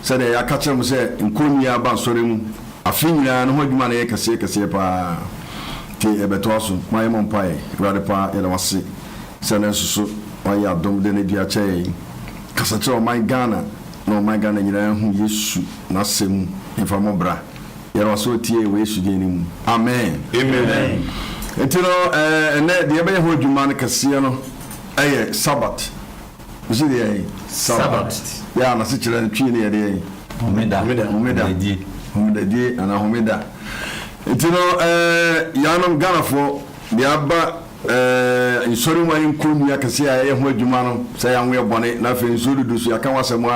said I catch him say in Kunya about Sorim. A finger and what you man kase pa ti ebetoso my mom pie rather pa ya was sick send so why ya dom de dia che kasa che my Ghana no my Ghana nyina hu Yesu na sem imfa mobra ya was so tie we Yesu de ni amen amen entino ene de be ho dwuma na kase no eye Sabbath usi de Sabbath ya na se kire twi ne de homeda Humida and a Humida. It's Yanum Ganafo, the Abba, in Sorima in Kumia Cassia, Jumano, say I'm we're bonnet, nothing Zulu do so I can't was someone.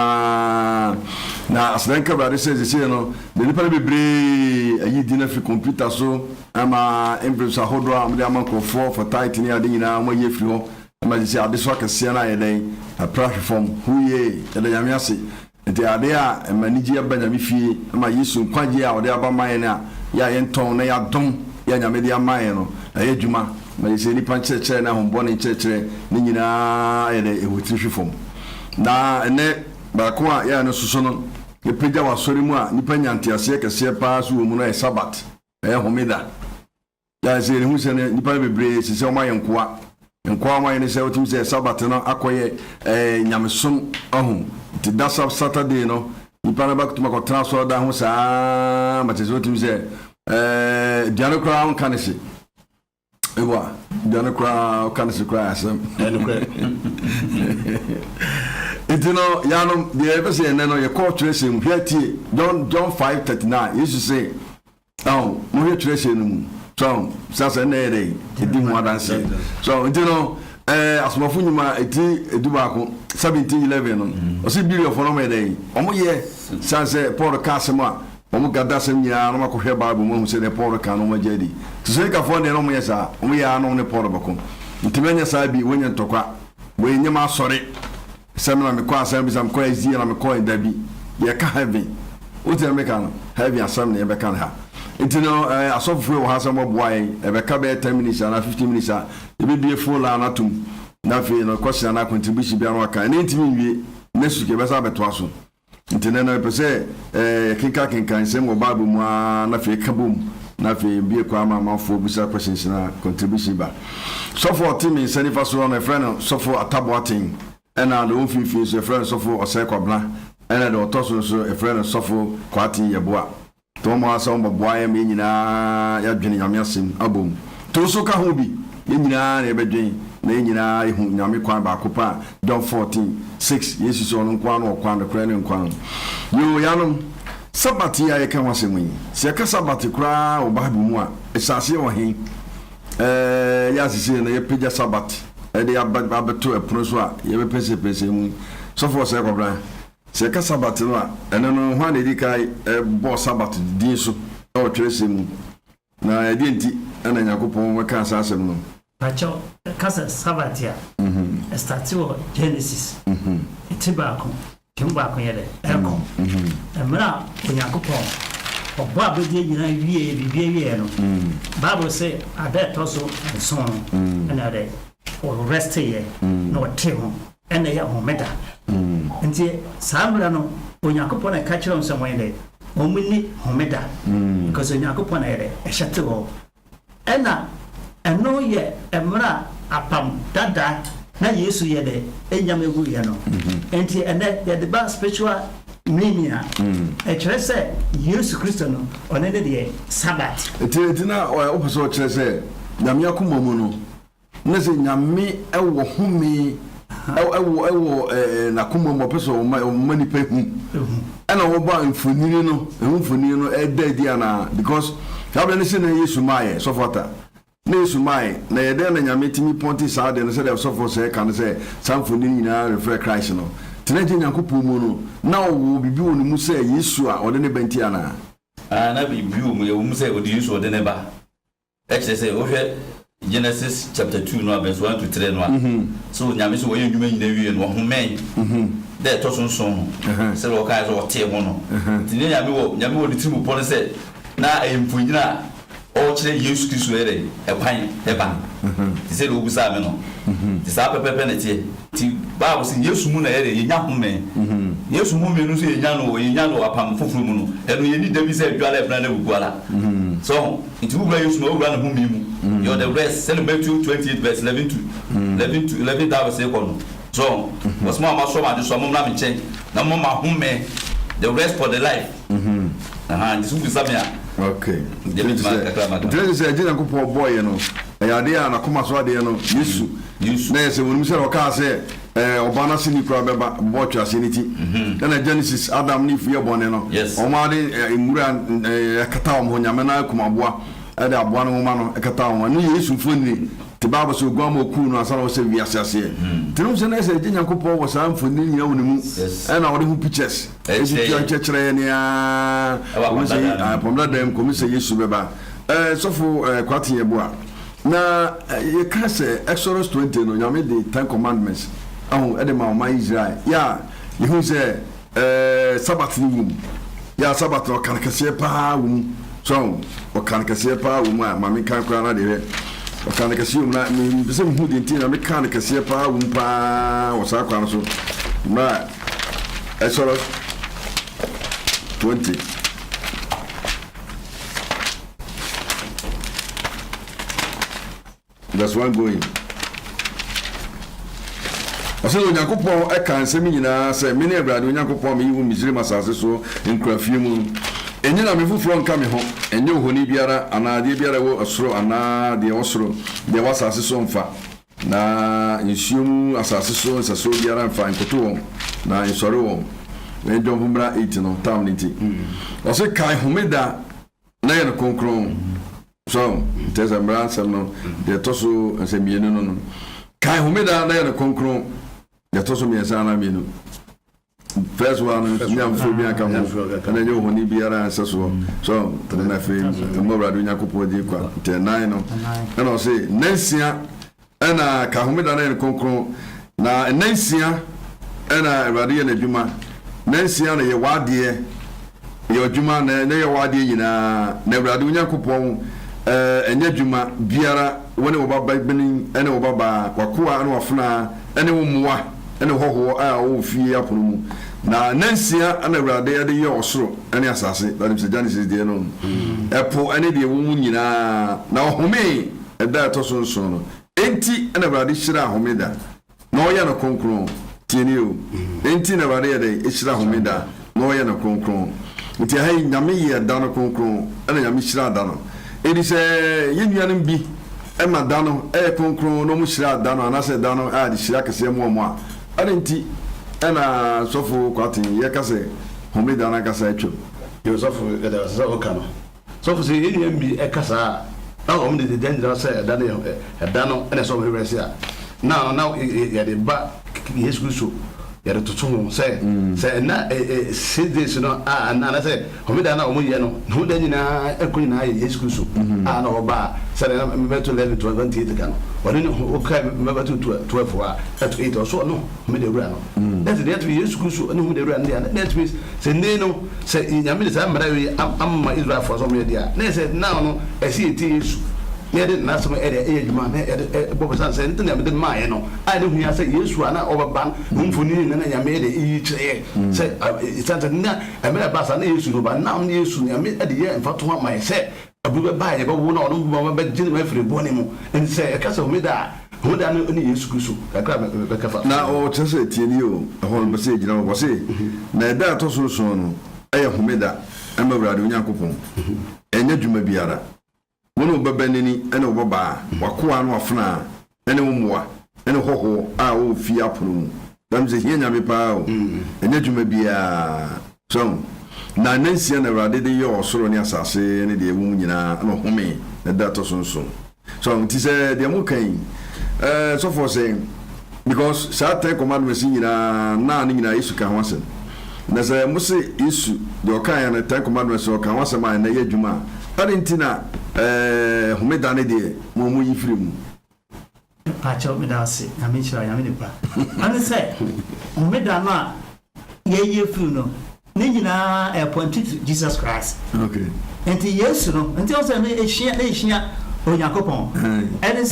Now, as Lanka says, you know, the Lippy Bray, a dinner for computer so I'm a empress a hodra, I'm the uncle for tightening Adina, my ye flow. I'm a say, this work a Siena a day, a platform, who ye, and the Yamiasi. Nti adea maniji abanyami fie ama Yesu kwaje a ode aba man na ya yenton na ya dom ya nyame de aman no aye dwuma ma yese ni pancheche na hombo ne cheche ni nyina ede ewotiri fom na ene ba ko a ya no suso no e pegya wasori mu a nipa nyante ase kese pa so mu no e Sabbath e homeda ya se ni hu se ne nipa bebre se o mayenkoa nkwa man ne se otim se Sabbath no akoye nyamesom ahum ti that's up Saturday no nipa na back to my transfer da ho saa ma tezo otim se diano kra on kanese ewa diano kra kanese kra asem etino yano de ebe se ne no ye call tracing hwati John 5:39 yesu say oh mo hwe tracing no so sasa na ere edi ho adanse so etino asmafo nyuma eti edubako 17:11 no o se biri ofo no me dey omo ye sasa Paul kasema omo gada sem nyina no makohwe bible mo se ne Paul kan no majedi so ka fo ne no mo ye sa omo ya no ne Paul bako ntimenya sa bi wonya ntokwa we nyema sori semna me kwa asem bi sam kwa ezi na me kwa dabi ye ka heaven o te me kan heaven asem ne be kan ha itino asofo wo hasa mo boy ebe ka be 10 minutes na 15 minutes e be bie full na tum na fe no question na contribution bia no aka na ntimi wie nesu ke be sa beto aso itino na pese kinka nsem wo bible mu na fe ka bom na fe bie kwa amafo bisa questions na contribution ba so for team in senifa so na friend so for ataboatin ena the onfifi so friend so for osekwabla ena the otoso so a friend so for kwatin yeboa Tomo asa omba boya me nyina ya dwene nyame asem abom to so ka ho bi ye nyina na ebedwen na ye nyina ehu nyame kwan ba kopa John 14:6 yesu so no kwan no kwan kra ne kwan yo yanom Sabbath ya ye ka wasem yi se ka Sabbath kra o ba mu a esase wo he ya sisi na ye pija Sabbath e de abeto epono so a ye be pese mu so for se kobra se ka Sabbath no a eno no ho na edikai bo Sabbath din so o twese mu na edienti ana Yakobon weka asasem no pacho kasa Sabbath ya start with Genesis itibako kimbako yele eko emra Yakobon obo abodi nyina wie bibie no Bible say abeto so so na de o rest here no temo ene ya homeda nti samra no Onyankopon na ka kire nsomwe ne omuni homeda because Onyankopon na ere ehete wo ena eno ye emra apam dada na Yesu ye de enyam egu ye no nti ene ye de ba spiritual meaning e kire se Yesu Kristo no one de Sabbath eti na o peso kire se nyame akoma mu no na se nyame ewo humi ewo na kuma mo peso mani pe hu ana wo ba mfonini no edadi ana because ka be se na Yesu maye so fota na Yesu maye na yede na nyame timi ponti sa de no se de so for se kan se samfonini na refer Christ no tenaje Yakobon mu no na wo bibi wonu mu se Yesu a ode ne benti ana na bibi wo mu se ode Yesu ode ne ba se o hwe Genesis chapter 2 no verse 1 to 3 no so nyame so woyen dwuma nyina wie no homen de to sonson se lo kai so wote mo no ti nyame wo de timu pon se na emfunyina o chire Yesu Kristo ere e kwan e ba ti se lo busa me no ti sa pepepe na tie ti Bible say Yesu mu na ere ye nya home Yesu mu me no so ye nya no apam foforo mu no e no ye ni David say adwala e bra na buguala so it will be Yesu no bra na hu mi mu you the rest celebrate 28 verse 11 to 11 that was say kono so was ma so ma de so mo na me chen na mo ma home the rest for the life this will be something okay just say jina ko boy no ya de ya na koma so ade no Yesu na se wonu se o ka se obana sini kura beba botwa seniti na Genesis Adam ni fu ye bone no o ma de imura kata o mo nyame na kuma boa e de aboa no ma no kata o no Yesu foni te Bible so gwa mo ku no asana o se wi asase te no se na se jina ko po wo sa mfoni nyina woni mu e na wo de hu pictures e ji chechere ne a o se pomla dem ko mi se Yesu beba sofo kwati ye boa na ye ka se Exodus 20 no nyame de 10 commandments ahu e de ma Israel ya ye hu se Sabbath ni wum ya Sabbath o kan kase pa wum so o kan kase pa wum ma me kan kra na de o kan kase wum na me se hu de ntina me kan kase pa wum pa o sa kwa so na Exodus 20 that's one going Ose Onyankopon e kan se mi nyina se me ne Abrade Onyankopon me yiwu Misri masase so nkrafie mu enye na me fufuro nka me ho enye ohoni biara anade biara wo osoro anade osoro de wasase so mfa na nsium asase so nsaso biara mfa nkoto na nsore wo we don bumbra 8 no tam nti ose kai homeda na ye no konkron so tesa mbransa no de toso nsemienu no kai homeda na ye no konkron ya toso mi esana mienu first one nyam fo bi aka mo kana nyo honi biara aseso so na fe mo brado nyakopo di kwa te 9 no na o se nansia ana ka homeda na konkron na nansia ana brado na djuma nansia na ye wade ye djuma na ye wade nyina na brado nyakopo enye djuma biara woni obaba benin ene obaba kwakoa na wafuna ene wo muwa ene hoho a wo fie apono mu na nansia ana Awurade ya de ye osoro ene asase that is Genesis de no epo ene de wo nyina na ohome eda to so nso no enti ana Awurade hira ahomeda na oya na konkron tieni o enti na Awurade ya de hira ahomeda na oya na konkron nti ha nyame ye da no konkron ene nyame hira da no edi se yenuanem bi ema dano konkron no mu hira dano anase dano a de hira kase mo a adenti ana sofo kwati ye kase homeda na kase atwo yo sofo da so kano sofo se yenuam bi e kasa na o mde de danger say dano ene so me resi a now ya de ba Yesu Kristo ya de tutu say na say this no na say homeda na o mu ye no no da nyina ekonyina Yesu Kristo na oba say na me to 11 to 28 kan woni o kai me ba to 12 a at 8 so no me de wura no that's the Yesu Kristo no me de wura no that means say no say nyame de say mara wi amma Israel for so me dia na say now no e see Yesu ne de na so area ejuma na bobo san say ntina me de ma no ai de hu ya say Yesu ana obaban mfoni na nyame de yi kire say itanta na amela basa na Yesu no ba na Yesu nyame de ye mfato ma say abuba ba ye ba wo na ono ba jini ma firi boni mu en say e kasa homeda no ni Yesu Kristo kakra be kafa na o tese tieni o ho be se gina wo se na da to so so no eye homeda ama Awurade Onyankopon enye djuma biara wono babanini ene obaba wakoa no afuna ene muwa ene hoho a o fi apono dam ze hianya me pa o enye djuma bia so na nansia na Awurade de ye osoro ne asase ne de ewu nyina no home na dato sonso so nti se de mu kan so for saying because Satan commandments nyina na nyina Yesu ka ho asem na se muse Yesu de okan ya na 10 commandments o ka ho asem a na ye djuma adentina homeda ne de mo yifiri mu pacho medase na me chira ya me de pra ane se homeda no a ye ye fu no ne nyinaa appointed to Jesus Christ. Okay. Enti Yesu no, enti o se ne ehia Onyankopɔn. Ɛne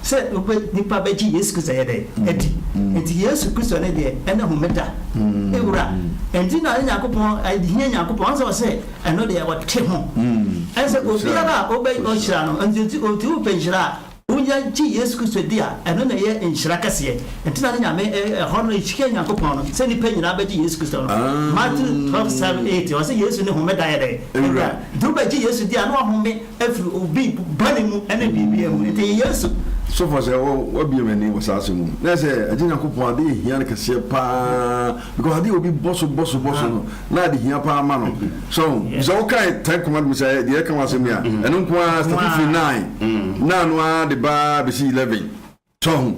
sɛ obe nipa bɛgye Yesu Kristo yɛ dɛ edi. Enti Yesu Kristo ne de ɛna homeda. Ewura. Enti na Onyankopɔn ahia Onyankopɔn sɛ ɔsɛ ɛno de wɔte ho. Ɛsɛ obiara obe ɔhyira no, enti o penhyira unya ji Yesu Kristo dia eno na ye enhyira kase enti na nyame ho no ehike Nyankopɔn no se ni pa nyina ba ji Yesu Kristo no Matthew 12:7-8 o se Yesu ne homeda ye de ewura do ba ji Yesu dia no home afiri obi bani mu ene bibia mu enti Yesu so for say what be many was asem na say agi Nyankopɔn ade hia ne kase pa because ade obi boss no na ade hia pa ma no so okay 10 commandments say dey kan wasem ya eno nko a 59 na no the bar be 11 so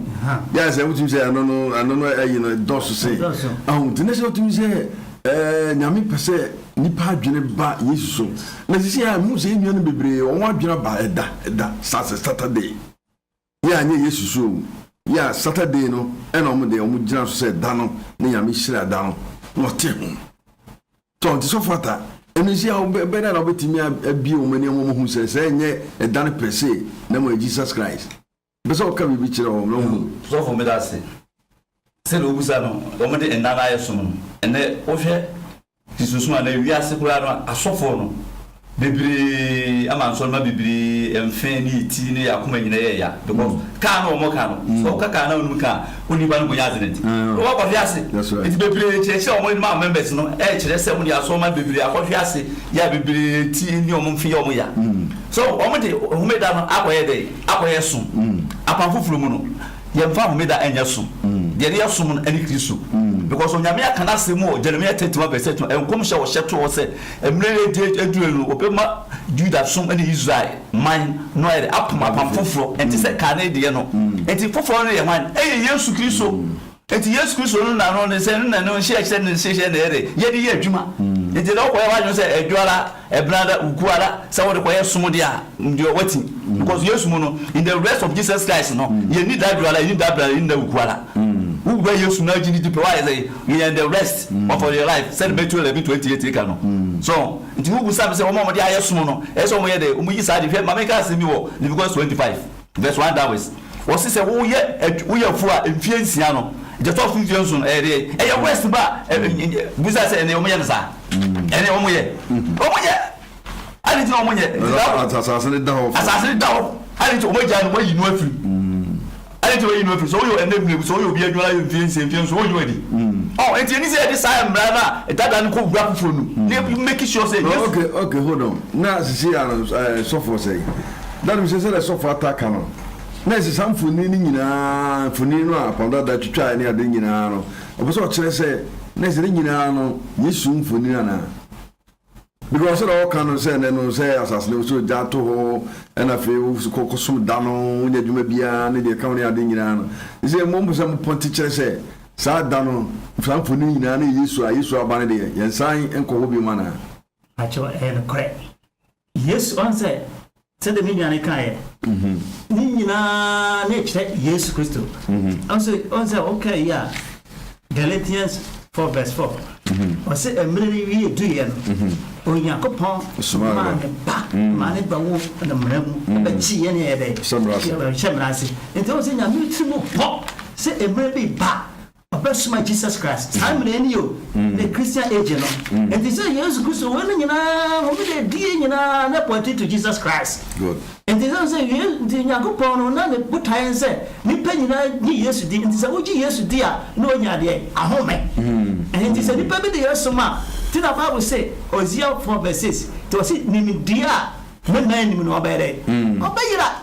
yes I would say I don't know you know does say the next what you say nyame pese nipa adwene ba Yesu so na sisi ya mu say nnuan bebre o wa adwene ba eda Saturday ya anye Yesu so ya Saturday no ena o mu de o mu gina so say da no na nyame hyira da no no te ho so nti so fata enu si a be na obetimi abi o mani o mu hu say nye eda no pese na mo Jesus Christ be so ka bi kire o no hu so for me that say no obusa no o mo de enana yeso no ene o hwe tisusuma na wiase kura no asofo no bebre amanso ma bebre emfe ni ti ni yakoma nyina ye ya because ka na o mo ka no so ka na onu ka oni ba no go accident o wa ko fiase it bebre cheche o mo ma members no kire se mo ya so ma bebre akoffiase ya bebre ti ni o mo mfi o mo ya so o mo de homeda no akoye de akoye so apafufuru mu no ye mfa homeda enya so de ye so mo ani Kristo because onyame aka na se mu Jeremiah 31:7 enkom hye wo hyeto wo se emre de edurelu opema Judah som ani Israel man no ere apoma pamfoforo enti se ka na de no enti foforo no ye man Yesu Kristo enti Yesu Kristo no na no ne se no no hye na ere ye de ye adwuma enti do koye wa no se edwara ebrada ukuara se wo de koye som de a ndio wati because Yesu mu no in the rest of Jesus Christ no ye need that edwara you need that brada in the ukuara who were Yesu na jini di why say we are the rest of your life said Matthew 11:28 ka no so nti who say o mo de ayesom no e so mo ye de o mo yi sa de hwe ma me ka se mi wo Leviticus 25:1 that was say wo ye fu a mfie nsia no je to fu mfie nso e de e ye west ba busa say ene o mo ye nsa ene o mo ye ani ti o mo ye asase ni da ho ani ti o mo ja no mo yi no afiri to you know so you and them so you be a influence so you ready oh and you say this I am brother that dan ko gba foforo no you make sure say yes okay hold on na see so for say that we say so for attack no na see some funi ni nyina funi no aponda da twitwa ni ade nyina no obo so kire say na see nyina no Yesu funi na because all can say no say asasne so jato ho na fe ko sum dano nya djuma bia ne de kan ne ade nyina no say mo mbusa mo ponti kire say sa dano franfo ni nyina na Yesu abane de yensan enko ho bi mana acho kore Yesu on say de mi nyane kan ni nyina na kire Yesu Kristo on say okay yeah Galatians 4:4 o se emre wi eduye no Onyankopɔn mane ba wo na mramu ba chi ye ne ebe shemrase enti o se nyame tumu po se emre bi ba obesuma Jesus Christ amre ni yo the Christian age no enti se Yesu Kristo wona nyina o bi de die nyina na point to Jesus Christ good enti se enti Onyankopɔn no na ne botae se ni pa nyina ni Yesu di enti se wo ji Yesu di a na onya de ahome enti se ni pa bi de Yesu ma the Bible say Hosea 4:6 to see nimidia men nim no obere obeyira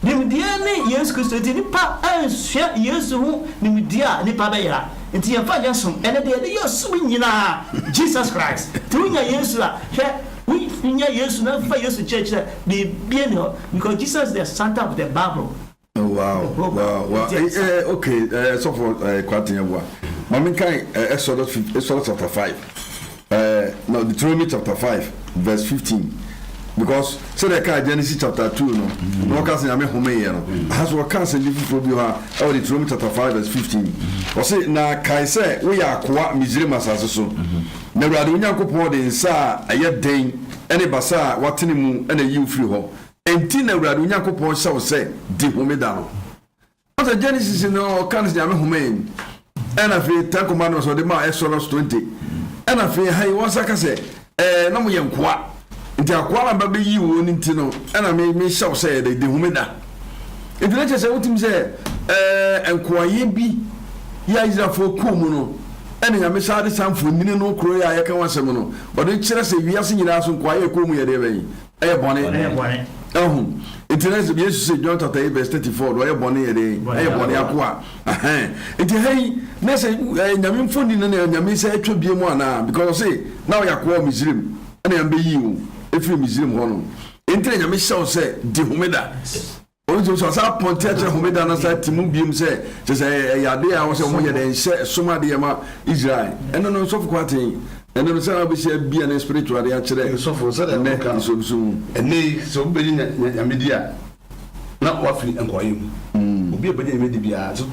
nimidia ne Yesu Kristo ti nipa anhwe Yesu hu nimidia nipa beyira enti yemfa Yesu ene de Yesu nyina Jesus Christ tu nya Yesu a hwe nya Yesu na fa Yesu church be bien because Jesus is the center of the Bible. Oh, wow. Okay, so for Kwatinyabwa. Maminkai Exodus chapter 5. No, Deuteronomy chapter 5, verse 15. Because so the Genesis chapter 2, no can say home here. As we can say Deuteronomy chapter 5, verse 15. Or say na Kaise we are kwa Mizrima saso. na awurade onyankopɔn de nsa a ɛyɛ den ɛne basa a watene mu ɛna yiw firi hɔ enti na awurade onyankopɔn hyɛ wo sɛ di homeda no ɔsɛ Genesis no ɔka no sɛ nyame homee ɛna afei 10 commandments ɔde ma Exodus 20 ɛna afei ha yi wɔn nsa ka sɛ na moyɛ nkoa nti akoa na bɛbɛyi wo no nti no ɛna mehyɛ wo sɛ yɛde di homeda nti na kyerɛ sɛ wotim sɛ nkoayɛ bi yɛ Israelfoɔ kɔɔ mu no ɛne nyame saa de saa mfonini no kuro yɛ a yɛka wasɛm no ɔde kyerɛ sɛ wiase nyinaa so nkoayɛ kɔɔ mu yɛdeɛ bɛyi ɛyɛ bɔne ɛho nti na sɛ Yesu sɛ John 8:34 ɔyɛ bɔne yɛde ɛyɛ bɔne akoa nti hei na sɛ nyame mfoni no na nyame sɛ atwa bie mu anaa because ɔse na ɔyɛ akoa wɔ Misraim ɛne nyame bɛyi wo ɛfiri Misraim hɔ no nti na nyame hyɛ wo sɛ di homeda ɔno so asa ponte akyerɛ homeda no sa timu biem sɛ kyerɛ sɛ ade a wɔ sɛ ɔmo yɛ dɛ nhyɛ som adeɛ ma Israel ɛno no nsɔfo kwaten ɛno no sɛ na wobɛhyia bia ne spiritual de akyerɛ nsɔfo sɛdeɛ ɛnɛ nsɔmsum ɛnɛ sɛ wobɛgye nyamedi a na wafiri nkɔyɛ mu obi a bɛgye nyamedi biara so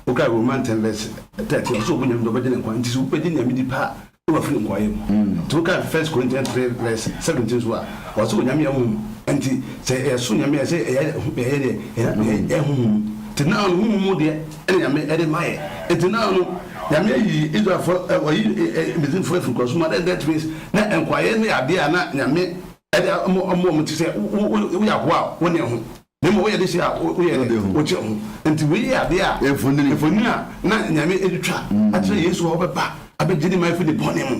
wokae Roman 10 verse 30 ɔsɛ wobɛgye nyamedi ɔbɛgye ne nkɔyɛ nti sɛ wobɛgye nyamedi pa a wafiri nkɔyɛ mu nti wokae 1 Corinthians 3 verse 17 so a ɔsɛ wɔ nyame ahu nti sɛ ɛso nyame sɛ ɛyɛ honhom nti na no honhom mu deɛ ɛne nyame ɛde mayɛ nti na no nyame ayi Israelfoɔ ɔyi Misraimfoɔ afiri kɔsoma that means na nkwaeɛ ne adeɛ a na nyame ɛde ɔmo te sɛ woyɛ akoa a wone ho na mmom woyɛ de hyɛ a woyɛ wokyɛ ho nti woyɛ adeɛ a ɛmfonini a na nyame ɛdetwa akyerɛ Yesu a wɔbɛba abɛgye ne ma fi de bɔne mu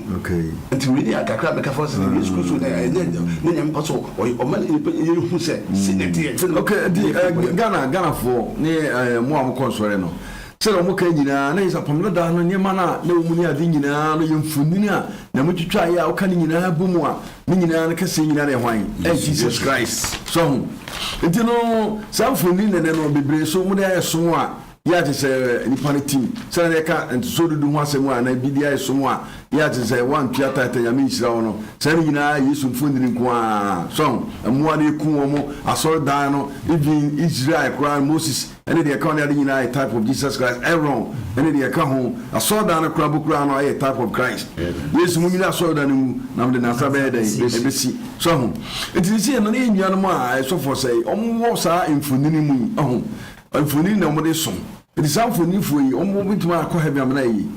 nti wei akakra bɛka fɔ sɛ Yesu Kristo ne nyame pa so ɔma yɛhu sɛ di Ghanafoɔ ne mo a mokɔ nsɔre no sɛ ɔmo ka nyinaa na yɛsɛ pamela da no nneɛma no a na ɔmu ne ade nyinaa no yɛ mfonini a na motwitwa yɛ a woka ne nyinaa bɔ mu a ne nyinaa no kɛsɛ nyinaa no ɛhwan Jesus Christ so ho nti no saa mfonini nene no bebree so mo de ayɛ som a yɛate sɛ nipa no tim sɛ na yɛka ntoso dudu ho asɛm a na bidi ayɛ som a yɛate sɛ wantua tata nyame nhyira wo no saa no nyinaa Yesu mfonini nko a so mmoa no ɛku wɔ mo asɔredan no even Israel koraa Moses ɛne deɛ ɛka ho ne ade nyinaa yɛ type of Jesus Christ Aaron ɛne deɛ ɛka ho asɔredan no koraa bokura no ayɛ type of Christ Yesu mu nyina asɔredan no mu na mode nasa bɛyɛ dɛn ɛbɛsi so ho nti ne sɛ no ne yɛnnua no mu a ɛsɔfoɔ sɛ ɔmowɔ saa mfonini mu yi ɔho mfonini na ɔmode som ɛti saa mfoninifoɔ yi ɔmo bɛtumi akɔ ha bi amena yi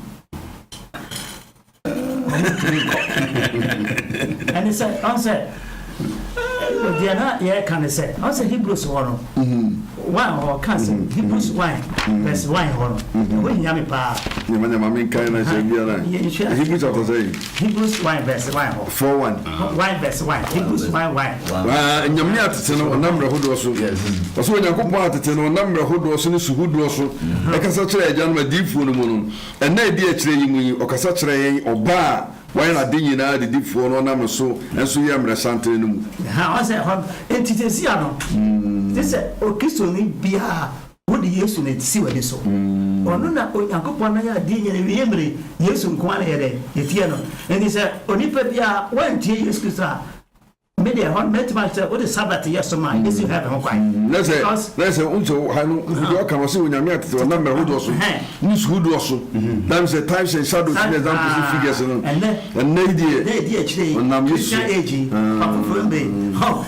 ɛne sɛ ɔnsɛ deɛ na yɛka ne sɛ ɔnsɛ Hebrews hɔ no one ɔka sɛ Hebrews 1 verse 1 hɔ no ɛhɔ hia me paa nyama menkae na hyɛ biara Hebrews chapter say Hebrews 1 verse 1 hɔ 1 verse 1 Hebrews 1 nyame atete no ɔnam mmerɛ hodoɔ so ɔsɛ onyankopɔn atete no ɔnam mmerɛ hodoɔ so ne suhodoɔ so ɛkasa kyerɛ agyanom adiyifoɔ no mu no ɛna ɛdi akyerɛ yi mu yi ɔkasa kyerɛ yɛn ɔbaa why na de nyinaa de difoɔ no nam so nso yɛ mmerɛ santere no mu ha ɔsɛ hɔ entitesia no te sɛ okristo ni bia wode Yesu na tisi wade so ɔno na onyankopɔn na yɛ ade nyɛ wie mmerɛ Yesu nko ara yɛ dɛ yɛtie no ɛni sɛ onipa bia wantie Yesu Kristo a media hon metma sɛ wode Sabbath yɛ so ma Yesu ha ho kwan na sɛ unso ha no video ka wɔ sɛ onyame atete ɔnam mmerɛ hodoɔ so ne suhodoɔ so nam sɛ times and shadows ne examples figures no ɛnɛ die akyire ɔnam Yesu age papofo mbe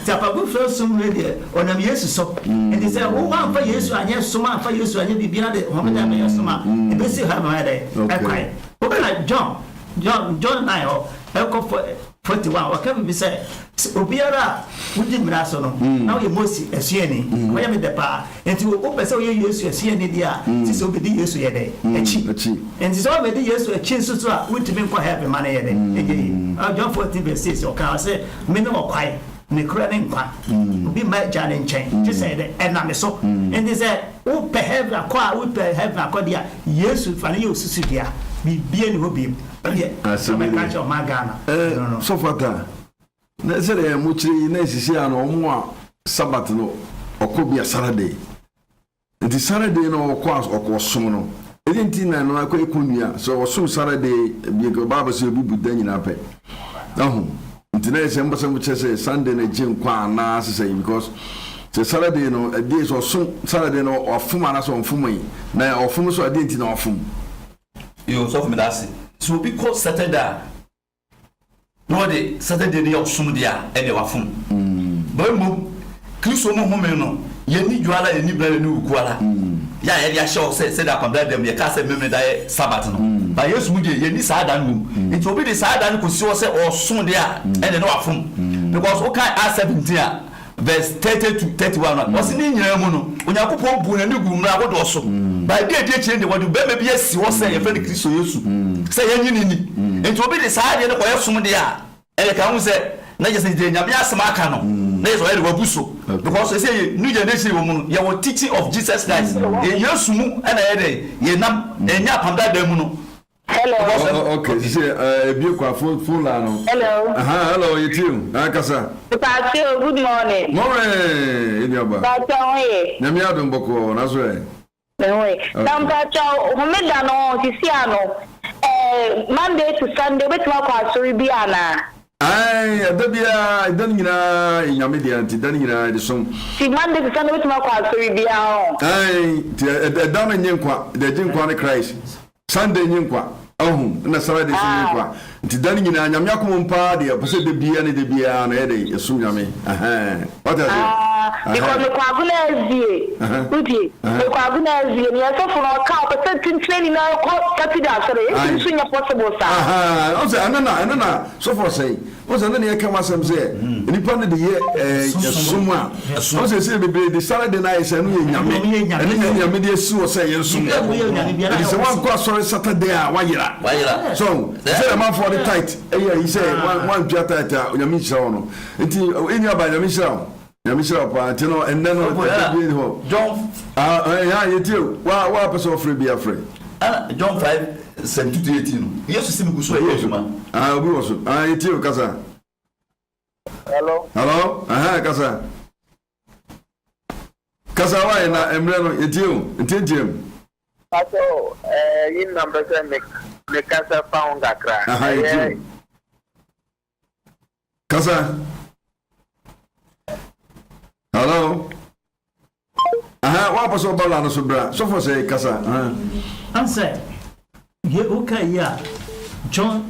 tapabofo som ne deɛ ɔnam Yesu so ɛnti sɛ wo amfa Yesu anyɛ som amfa Yesu anyɛ bibia de homeda mɛ som a ebesi ha ma dɛ ɛkwan wokana John 9 ɛkɔ 41 ɔka bi sɛ obiara wodi mmara so no na woyɛ Mose asuani wɔyɛ me dɛ paa enti wopɛ sɛ woyɛ Yesu asuani deɛ a sɛ wobɛdi Yesu yɛ dɛ akyi enti sɛ wobɛdi Yesu akyi nso so a wontumi nkɔ heaven ma no yɛ dɛ John 14 verse 6 ɔka sɛ me ne ɔkwae ne kura ne nkwa obi ma gya ne nkyɛn gye sɛ dɛ ɛname so enti sɛ wopɛ heaven akɔ a wopɛ heaven akɔ deɛ a Yesu fa ne yɛ osusu deɛ bibie ne hɔ biem sɔfata na sɛdeɛ mo kyerɛ na asisi a no ɔmo a Sabbath no ɔkɔ bia Saturday nti Saturday no ɔkɔ som no ɛdi nti na no akɔ ɛkɔnnua sɛ ɔsom Saturday bia Bible sɛ obi buda nyinaa pɛ aho nti na ɛsɛ mbɔsɛ mo kyerɛ sɛ Sunday na gye nkwa anaa sesɛ because sɛ Saturday no ɛdi sɛ ɔsom Saturday no ɔfom anaa sɛ ɔmfom yi na ɔfom so ɛdi nti na ɔfom yo so for me that's so because Saturday no de Saturday dey osum dia e dey wafom ba mu Kristo mo home no ye ni juala ye ni brale ni ukuala ya ye dia show say that come dem ye ka say memre da Sabbath no ba Yesu mu dey ye ni saada no it obi dey saada no ko si o say osum dia e dey no wafom because o kan A17 verse 30 to 31 was ni nyina mu no Onyankopɔn bu na ni gu mra go do so ba dey change the word be be asi wo say ye friend Kristo Yesu say ye nyini ni enti obi dey saada no ko ye som dia e ka hu say na je say nyame asem aka no na ye so ye wabuso because say new generation wo mu no ye were teaching of Jesus Christ ye Yesu mu na ye dey ye nam enya pamda da mu no. Hello. Okay, say be kwa full no. Hello. Hello, you too. Kasa. Pastor, good morning. Morning, Idiaba. Pastor, oye. Nyame adom boko na so e. Oye. Tam Pastor, homeda no sisi ano. Monday to Sunday betima kwa sori bi ana. Ai, adabia dan nyina nyame dia nti dan nyina de som. Si Monday to Sunday betima kwa sori bi ana. Ai, dan nyenkwa, de jinkwa ne Christ. Sunday nyenkwa. Na Saturday nyenkwa. Nti dan nyina nyame akompa de pese de bia ne de bia na ye de esum nyame. What are you? Because the Kwaguna SDA, Uti, the Kwaguna SDA, and so for our cow, but certain training now, capital, so it's soon possible, sir. I say, Anna, so for say, was another come as some say, independent of the year, Suma, so say, the Saturday night, and Yami, and then Yamidia Su say, and soon, it's a one cross or Saturday, why so, say a man for the tight, he said, one Jata, Yamisha, until in your by the Michelle. Yamisha Pantino, and then John, you do. Why person free be afraid? John 5:17-18. Yes, see me so yes, man. We also. You too, Kasa. Hello. Kasa. Kasa, why na Emreno, you too, Jim. So, in number 10, make Kasa found a crack. Kasa. Hello. What was about Lana Subra? So for say, Kasa. Answer. Ye okay, yeah. John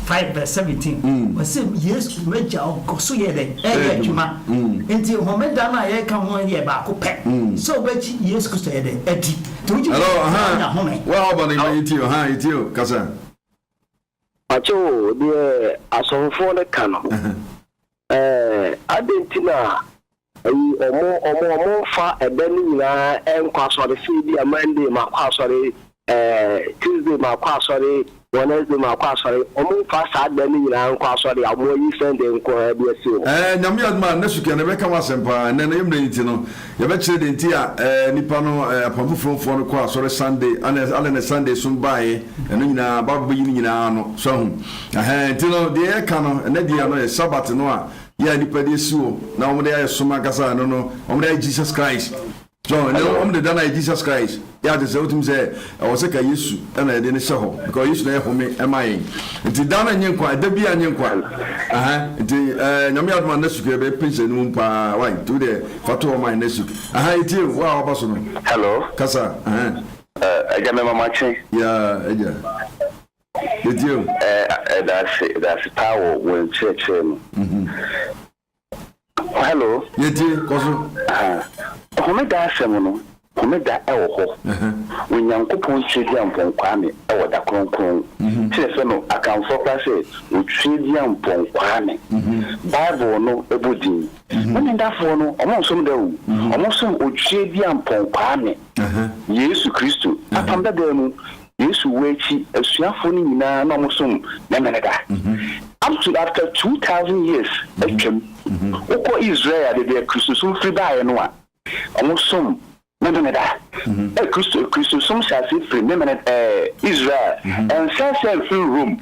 5:17. Was say yes, major go so ye de. Juma. Until Homeda na ye come one year back. So which yes, could say de. Hello. Well, about it, you, Kasa. Macho, the Asofo the Cano. Argentina. Omo fa ebeni na enkwa sori Friday Monday ma kwa sori Tuesday ma kwa sori Wednesday ma kwa sori omo fa Saturday na enkwa sori amo yi Sunday enkwa e bi esi nyame adma na suke na beka wasempa na yemre nti no ye be kire de nti a nipa no apamfofo no kwa sori Sunday ale na Sunday sum bae eno nyina babu yi nyina no so hu nti no de e ka no na dia no Sabbath no a ya nipa de suo na omde ya soma kasa no omde Jesus Christ so no omde dana Jesus Christ ya de say otum say o se ka Yesu na e de ne sheho because Yesu na e home e mai nti dana nyenkwa da bia nyenkwa nti nyame adoma na suke be pension mu pa why to the fato mai na suke iti wa obaso no hello kasa eja me mama chen ya eja did you that's power when church hello yeti koso homeda asem homeda e wo ho Onyankopɔn chedi ampon kwame e wo da kronkron chese no akamfo kwase o chedi ampon kwame bible no ebudin homeda fo no omonsom da wu omonsom o chedi ampon kwame Yesu Kristo apamda da mu Yesu wechi asuafo ni nyina na omosom na meneda up to after 2000 years etwem uko Israel de Kristo so free by no a omosom na meneda Kristo so shall free na Israel and shall free Rome.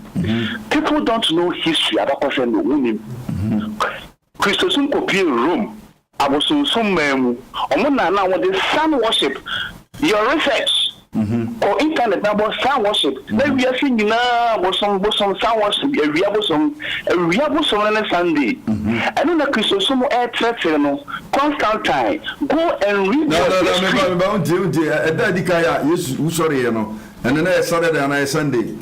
People don't know history about person no women Kristo so copy Rome abosom so memu omo na what the sun worship your research or internet about sound worship. Then we are seeing now bosom sound worship. We are bosom on Sunday. I know that Christos some air church no Constantine. Go and read. No, daddy kaya yes sorry no. And then Saturday and Sunday.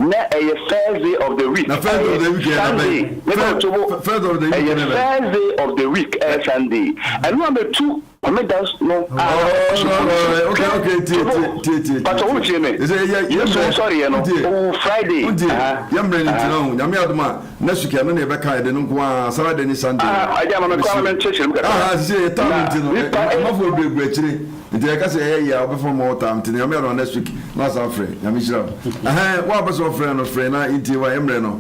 na a first day of the week. Na first of the week Sunday. First of the week. A first day of the week Sunday. And number 2, comedians no. Okay. But what you mean? Yes, sorry, you know. Friday. Yamre ni tino. Yami aduma. Next week na be kai de no kwa Saturday ni Sunday. I am on the church. Say time tino. Ma for be chire. Nti ya kase ya obefo mo time tino. Yami aduma next week. Na san frɛ. Yami shira. Wa ba so frɛ no frɛ na nti wa yamre no.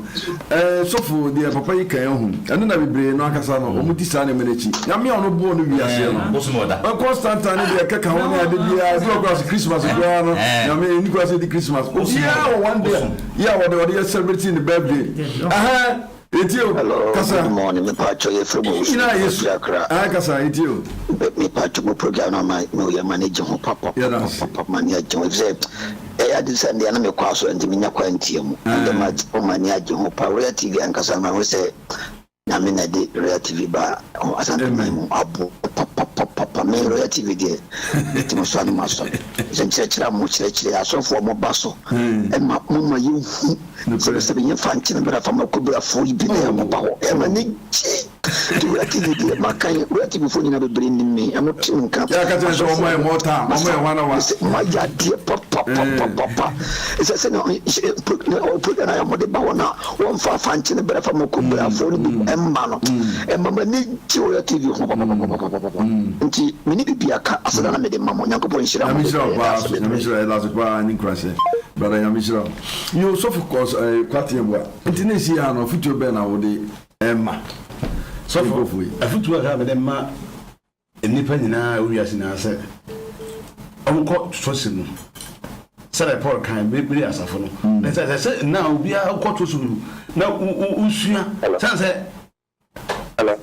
Sofo de papa yi kan hu. Ɛno na bebre no akasa no. Omuti sa ne menechi. Yami ono bo no wiase no. Constantine de keka ho na de bia do cross Christmas bia no. Yami ni cross the Christmas. Yeah, one day. Yeah, what they celebrating the birthday. Etio. Good morning, me pacho ye from Accra. Kasa etio. Me pacho mo program on my no your manager ho papa. Papa manager ho say e adi Sunday na me kwaso enti me nya kwantie mu. And my manager ho pa TV and kasa ma ho say na me na de TV ba o asante mu abu papa me TV de enti mo so anu maso. Zenchira mo chire asofo mo baso. E ma mo yu so be yin fanti na bra fama ko bra fo yi bi na mo ba ho e ma ni to TV de makan TV fo ni na be bring me am tin kan ya ka tell so mo more time mo wana ma ya de papa isa se no program na mo de ba wona won fa fanti na bra fama ko bra fo ni emma no emma ma ni ti o TV ho nti mini bibia ka asada na me de mamo nyankopon hira mo Yamishira ela so kwa ni krase brother Yamishira you so of course kwate boa nti na si ya no futu be na wo de emma so for afutu aka be de ma enipa nyina wiase na ase onko sosi no sare Paul kan be asafo no na say na obi a ko to so na usua sanse hello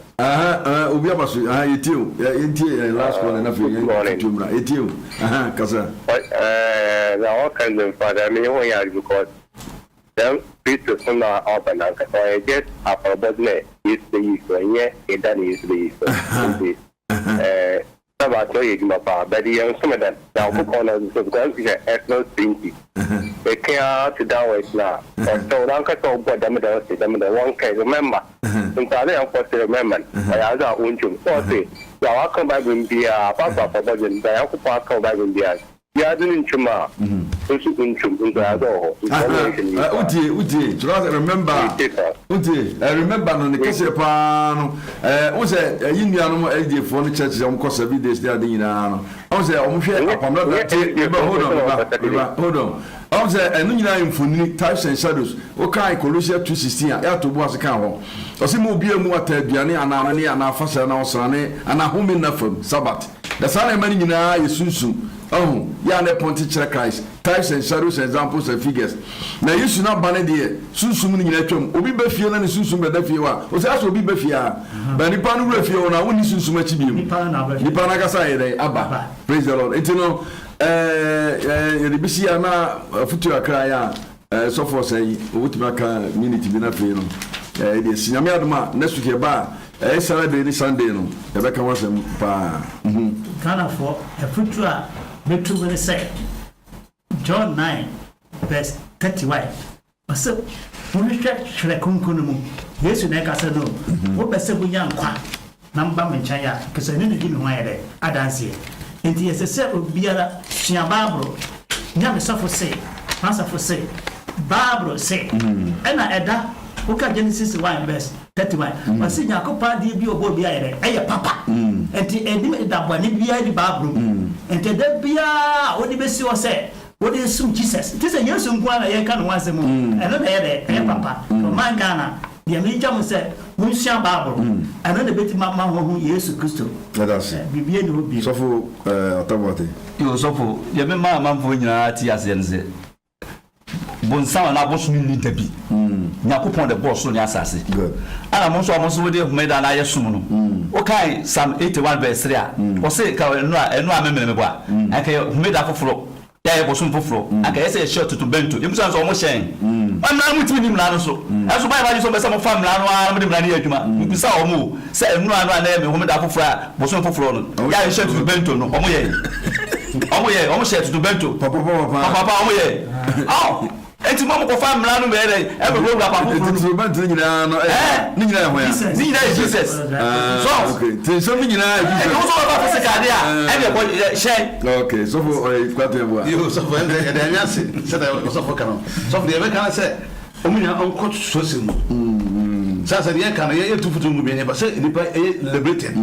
obi abaso etio last one na fe tumra etio kasa the all kinds of father me who ya because them people from our open and I get a budget is the use yeah it that is the about to you my but the young some of that now for corner so because it's no stinky they can't to down with now so don't cut off what them the one can remember entirely unfortunately remember I have our own to say I come back in the papa for budget I have to park back in the ya didn't chuma so in do uti just remember I remember no kese pa no o say yinua no LD for no church am kosa bi days there nyina no o say o hwe apamra that hold on I say enu nyina infoni types and shadows o kai Colossians 2:16 ya to bo ase kan ho o say mo bia mu ataduane anana ne ana afasa na osane ana homi na fam sabat the sun many nyina yesunsu oh ya na ponti kire Christ types and shadows examples and figures na yesu na bane de sunsum ni nyina twam obi ba fie na ne sunsum be da fie wa o say aso obi ba fie a ba ni pa no wura fie na woni sunsum achi bi mu ni pa na kasa ye aba praise the Lord etino the bisi na futu akra ya so for say obutima ka minute bi na fie no the sinyame adoma next week ba Saturday ni Sunday no e be ka wasem pa Kana for a futu a metu we say John 9 verse 31 so woni hwehwere konkonu mu Yesu na ka say no wo be se bunya nkwa na mba mencha ya kese ne di me ho ayere adanse enti yesese obiara sua Bible nyame safo say masafo say Bible say ena eda Oka Genesis 1 verse 31 wasi nyakopa di bi obo bi ayere eye papa enti edim da bone bia di Bible enti da bia odi besi o say odi sum Jesus it is Yesu nko na ye ka no wase mu eno na ye de papa to man Ghana dia mi jam say mun sia Bible eno na beti mama ho Yesu Kristo bibie ni obi so for otabote yo so for ye me mama mfo nyina ti ase nze bonsa na bosu ni tabi nyakopon de boss no asase good ana mo so we de humeda na yesum no o kai Psalm 81 verse 3 a o se ka enu a mememe bo a aka humeda foforo ya ye bosu foforo aka yese short to bento imsan so mo shen amna mutimi nim na no so aso bai ba so be some family anu a mo de mra na adwuma mbisa o mo se enu anu na me humeda foforo a bosu foforo no ya ye short to bento no o mo ye o mo short to bento papa o mo ye enti mo ko fa mra no be dey e be bro papa fu instrument ni nyina no ni nyina ho ya ni nyina Jesus so okay tin so ni nyina Jesus e ko so ba physical dia e be ko share okay so for kwate bo yo so for ende e dey nyase se da so for kan so for dey be kan se omunya onko so se mu sasa ye kan ye tufutu mu bi ne ba se nipa e liberated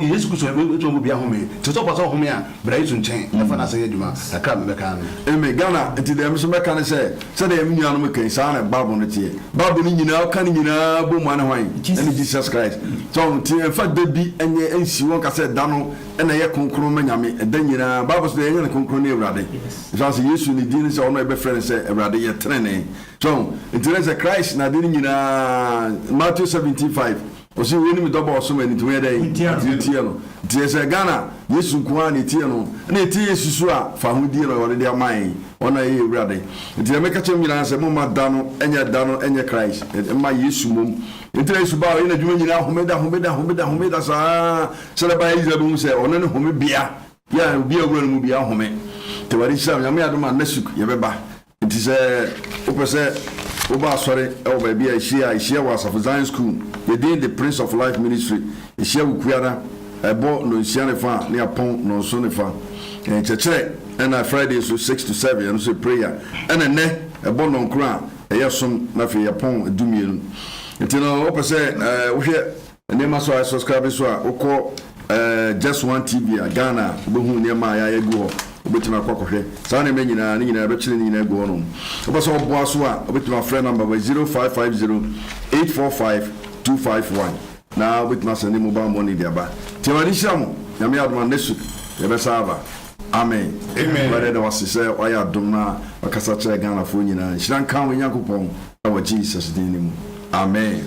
yesu kuso e mu bi ahome to so paso home a bra yisu nchen e fa na se yeduma aka me kan eme Ghana nti dem so me kan se de em nuanu me kan sa na bible no tie bible ni nyina kan nyina bo mu an hwan and Jesus Christ so nti en fa da bi enye ensi won ka se da no na ye konkron ma nyame da nyina bible so de enye konkron na ewrade so as yesu ni din se ono e be friend se ewrade ye trene so nti le Christ na din nyina Matthew 17:5 osi woni mi dobo so mani to yeda tie no tie se Ghana yesu nko an tie no na tie yesu so a fa ho die no wode amai ona ye ewrade nti me ka chem nyina se mo ma da no enye Christ ma yesu mom nti yesu ba ye na dwuma nyina homeda sa se le ba iza bu se ona ne home bia ya bia gura no mu bia home te wari sha nyame adoma nasuk ye beba nti se opese oba sorry e ba bia ehia was of Zion School within the Prince of Life Ministry ehia wukuara ebo no nhia ne fa ne apon no so ne fa chechere and Friday so 6 to 7 and so prayer and ne ebo no nkura eyesom na fe yapon dumienu ntino opese wo hwe ne ma so subscribe so a ukọ just one TV a Ghana bohu ne ma ya gu obetima kwakohwe saa na me nyina be chire nyina gu no obaso oboa so a obetima friend number 0550 845 251 na obetima send mobile money dia ba tiwani shamo nyame adoma nesu ye be sava amen bare da wasise oya adom na akasa chire Ghana fo nyina shiran kan wo yakopon wa Jesus din ni mu amen